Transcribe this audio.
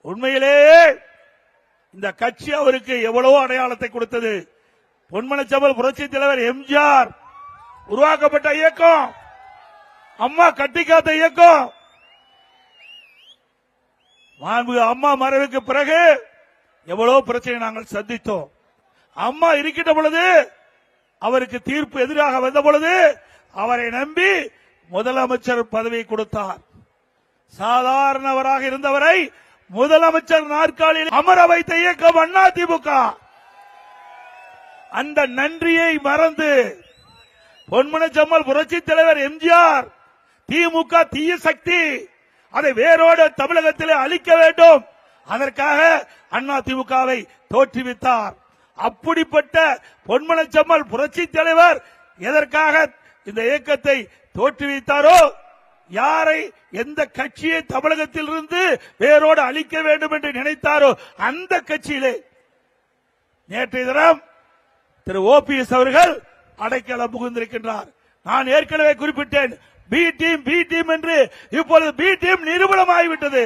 உண்மையிலேயே இந்த கட்சி அவருக்கு எவ்வளவோ அடையாளத்தை கொடுத்தது. பொன்மனச்செம்மல் புரட்சி தலைவர் எம்ஜிஆர் உருவாக்கப்பட்ட இயக்கம், அம்மா கட்டிக்காத்த இயக்கம். அம்மா மறைவுக்கு பிறகு எவ்வளவு பிரச்சனை நாங்கள் சந்தித்தோம். அம்மா இருக்கின்ற பொழுது அவருக்கு தீர்ப்பு எதிராக வந்த பொழுது அவரை நம்பி முதலமைச்சர் பதவி கொடுத்தார். சாதாரணவராக இருந்தவரை முதலமைச்சர் நாற்காலியில் அமர வைத்த இயக்கம் அதிமுக. அந்த நன்றியை மறந்து பொன்மனச்செம்மல் புரட்சி தலைவர் எம்ஜிஆர் திமுக தீய சக்தி, அதை வேரோடு தமிழகத்திலே அழிக்க வேண்டும், அதற்காக அதிமுகவை தோற்றுவித்தார். அப்படிப்பட்ட பொன்மனச்செம்மல் புரட்சி தலைவர் எதற்காக இந்த இயக்கத்தை தோற்றுவித்தாரோ, யாரை எந்த கட்சியை தமிழகத்தில் இருந்து வேரோடு அழிக்க வேண்டும் என்று நினைத்தாரோ அந்த கட்சியிலே நேற்றைய தினம் திரு ஓபிஎஸ் அவர்கள் அடைக்கலம் புகுந்திருக்கின்றார். நான் ஏற்கனவே குறிப்பிட்டேன், பி டீம் என்று. இப்பொழுது பி டீம் நிரூபணமாகிவிட்டது.